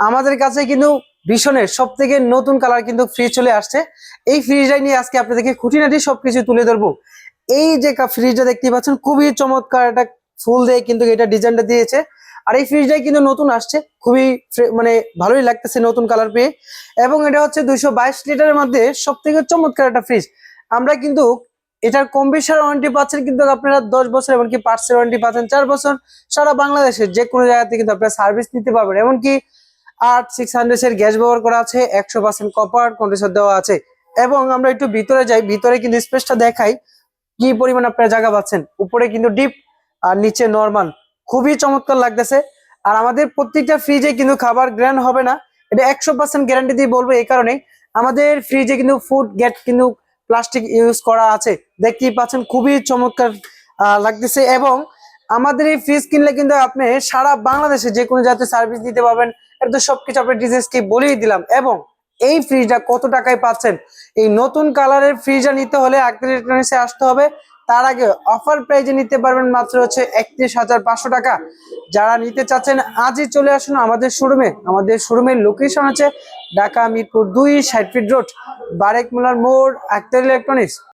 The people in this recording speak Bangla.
আমাদের কাছে কিন্তু ভীষণের সব থেকে নতুন কালার কিন্তু ফ্রিজ চলে আসছে। এই ফ্রিজটা নিয়ে আজকে আপনাদেরকে খুঁটিনাটি সবকিছু তুলে ধরবো। এই যে ফ্রিজটা দেখতে পাচ্ছেন খুবই চমৎকার একটা ফুল দিয়ে কিন্তু এটা ডিজাইনটা দিয়েছে। আর এই ফ্রিজটাই কিন্তু নতুন আসছে, খুবই মানে ভালোই লাগতেছে নতুন কালার পেয়ে। এবং এটা হচ্ছে 222 লিটারের মধ্যে সব থেকে চমৎকার একটা ফ্রিজ। আমরা কিন্তু এটার কম্প্রেসার ওয়ারেন্টি পাচ্ছেন কিন্তু আপনারা 10 বছর, এমনকি পার্টসের ওয়ারেন্টি পাচ্ছেন 4 বছর। সারা বাংলাদেশের যে কোনো জায়গাতে কিন্তু আপনারা সার্ভিস নিতে পারবেন। এমনকি 8600 এর গ্যাস ব্যবহার করা আছে, 100% কপার কন্ডেন্সার দেওয়া আছে। এবং আমরা একটু ভিতরে যাই, ভিতরে কিন্তু স্পেসটা দেখাই কি পরিমাণ আপনারা জায়গা পাচ্ছেন। উপরে কিন্তু ডিপ আর নিচে নরমাল, খুবই চমৎকার লাগতেছে। আর আমাদের প্রত্যেকটা ফ্রিজে কিন্তু খাবার গ্র্যান্ড হবে না, এটা 100% গ্যারান্টি দিয়ে বলবো। এই কারণে আমাদের ফ্রিজে কিন্তু ফুড গেট কিন্তু প্লাস্টিক ইউজ করা আছে, দেখতেই পাচ্ছেন খুবই চমৎকার লাগতেছে। এবং আমাদের এই ফ্রিজ কিনলে কিন্তু আপনি সারা বাংলাদেশে যে কোনো জায়গাতে সার্ভিস দিতে পারবেন। এটা তো সবকিছু আপনার ডিটেইলসকে বলেই দিলাম। এবং এই ফ্রিজটা কত টাকায় পাচ্ছেন, এই নতুন কালারের ফ্রিজটা নিতে হলে আক্তার ইলেকট্রনিক্সে আসতে হবে। তার আগে অফার প্রাইজে নিতে পারবেন মাত্র হচ্ছে 31,500 টাকা। যারা নিতে চাচ্ছেন আজই চলে আসুন আমাদের শোরুমে। আমাদের শোরুমের লোকেশন হচ্ছে ঢাকা মিরপুর 2, 60 ফিট রোড, বারেক মোল্লার মোড়, আক্তার ইলেকট্রনিক্স।